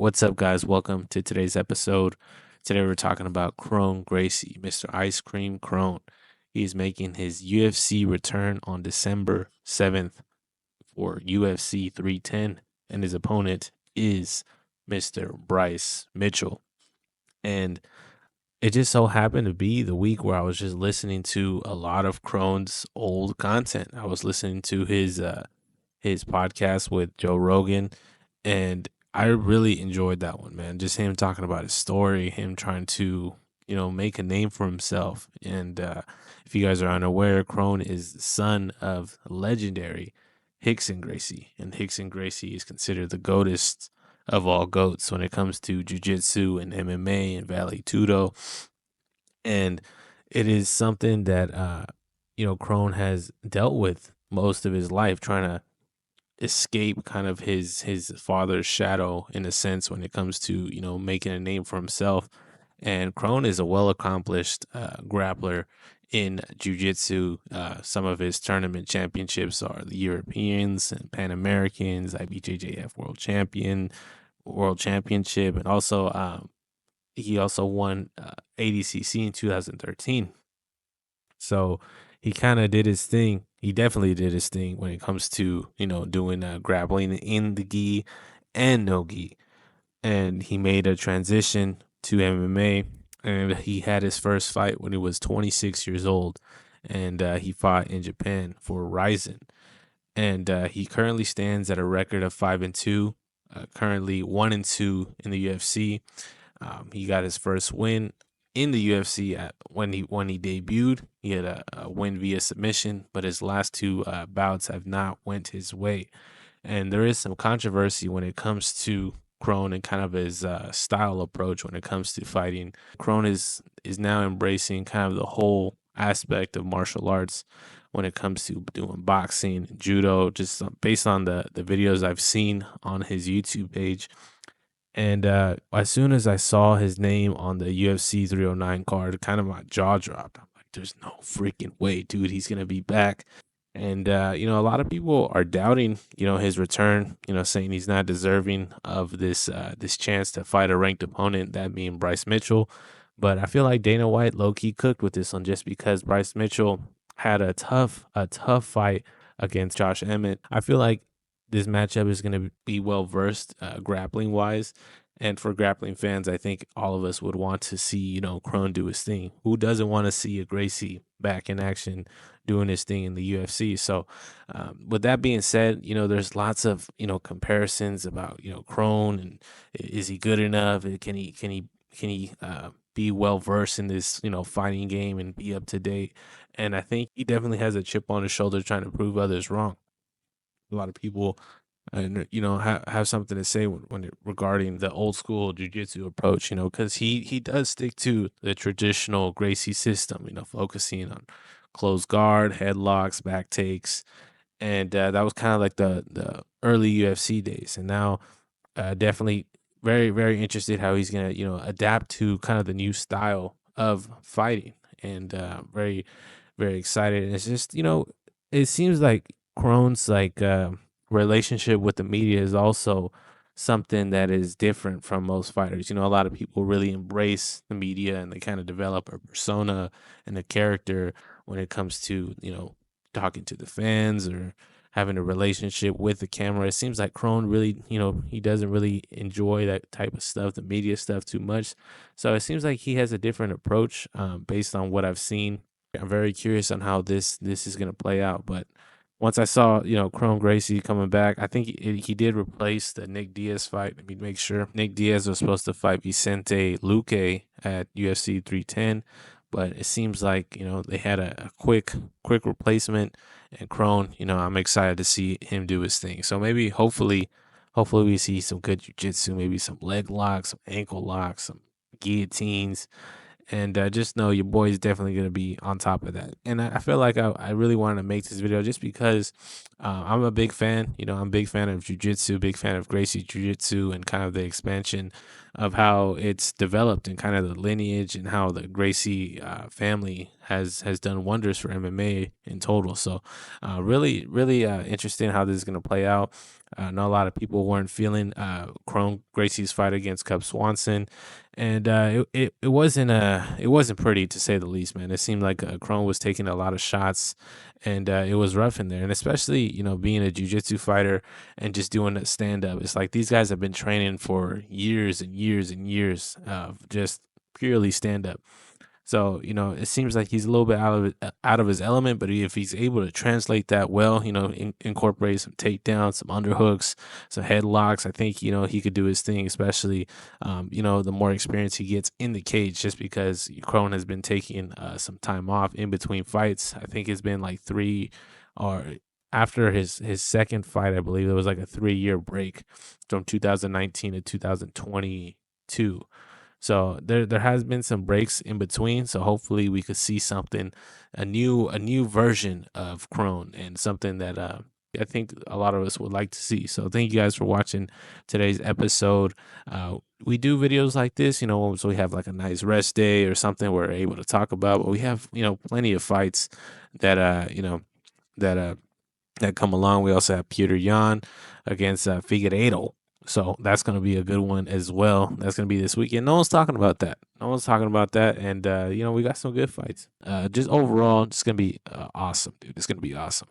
what's up, guys? Welcome to today's episode. Today we're talking about Kron Gracie, Mr. Ice Cream Kron. He is making his UFC return on December 7th for UFC 310, and his opponent is Mr. Bryce Mitchell. And it just so happened to be the week where I was just listening to a lot of Kron's old content. I was listening to his podcast with Joe Rogan, and I really enjoyed that one, man. Just him talking about his story, him trying to, make a name for himself. And if you guys are unaware, Kron is the son of legendary Rickson Gracie, and Rickson Gracie is considered the goatest of all goats when it comes to Jiu-Jitsu and MMA and Valley Judo. And it is something that, Kron has dealt with most of his life, trying to escape kind of his father's shadow in a sense when it comes to making a name for himself. And Kron is a well accomplished grappler in jiu-jitsu. Some of his tournament championships are the Europeans and Pan Americans, IBJJF world championship, and also he also won ADCC in 2013. So he kind of did his thing. He definitely did his thing when it comes to, doing grappling in the gi and no gi. And he made a transition to MMA, and he had his first fight when he was 26 years old. And he fought in Japan for Ryzen. And he currently stands at a record of 5-2, currently 1-2 in the UFC. He got his first win in the UFC when he debuted. He had a win via submission, but his last two bouts have not went his way. And there is some controversy when it comes to Kron and kind of his style approach when it comes to fighting. Kron is now embracing kind of the whole aspect of martial arts when it comes to doing boxing, judo, just based on the videos I've seen on his YouTube page. And as soon as I saw his name on the UFC 309 card, kind of my jaw dropped. I'm like, there's no freaking way, dude, he's going to be back. And, a lot of people are doubting, his return, saying he's not deserving of this chance to fight a ranked opponent, that being Bryce Mitchell. But I feel like Dana White low-key cooked with this one just because Bryce Mitchell had a tough fight against Josh Emmett. I feel like this matchup is going to be well-versed grappling-wise. And for grappling fans, I think all of us would want to see, Kron do his thing. Who doesn't want to see a Gracie back in action doing his thing in the UFC? So with that being said, there's lots of, comparisons about, Kron and is he good enough? Can he be well-versed in this, fighting game and be up to date? And I think he definitely has a chip on his shoulder trying to prove others wrong. A lot of people, have something to say regarding the old school jiu-jitsu approach, because he does stick to the traditional Gracie system, focusing on closed guard, headlocks, back takes. And that was kind of like the early UFC days. And now definitely very, very interested how he's going to, adapt to kind of the new style of fighting. And very, very excited. And it's just, it seems like Kron's relationship with the media is also something that is different from most fighters. A lot of people really embrace the media and they kind of develop a persona and a character when it comes to, talking to the fans or having a relationship with the camera. It seems like Kron really, he doesn't really enjoy that type of stuff, the media stuff too much. So it seems like he has a different approach based on what I've seen. I'm very curious on how this is going to play out. But once I saw, Kron Gracie coming back, I think he did replace the Nick Diaz fight. Let me make sure. Nick Diaz was supposed to fight Vicente Luque at UFC 310, but it seems like, they had a quick replacement. And Kron, I'm excited to see him do his thing. So maybe, hopefully we see some good jiu-jitsu, maybe some leg locks, some ankle locks, some guillotines. And just know your boy is definitely going to be on top of that. And I feel like I really wanted to make this video just because I'm a big fan. I'm a big fan of jiu-jitsu, big fan of Gracie jiu-jitsu and kind of the expansion of how it's developed and kind of the lineage and how the Gracie family has done wonders for MMA in total. So really, really interesting how this is going to play out. I know a lot of people weren't feeling Kron Gracie's fight against Cub Swanson, and it wasn't pretty, to say the least, man. It seemed like Kron was taking a lot of shots, and it was rough in there. And especially, being a jiu-jitsu fighter and just doing a stand up, it's like these guys have been training for years and years and years of just purely stand up. So, it seems like he's a little bit out of his element, but if he's able to translate that well, incorporate some takedowns, some underhooks, some headlocks, I think, he could do his thing, especially, the more experience he gets in the cage, just because Kron has been taking some time off in between fights. I think it's been like or after his second fight, I believe there was like a 3-year break from 2019 to 2022. So there has been some breaks in between. So hopefully we could see something, a new version of Kron, and something that I think a lot of us would like to see. So thank you guys for watching today's episode. We do videos like this, so we have like a nice rest day or something we're able to talk about. But we have plenty of fights that that that come along. We also have Peter Yan against Figueiredo. So that's going to be a good one as well. That's going to be this weekend. No one's talking about that. No one's talking about that. And, we got some good fights. Just overall, it's going to be awesome, dude. It's going to be awesome.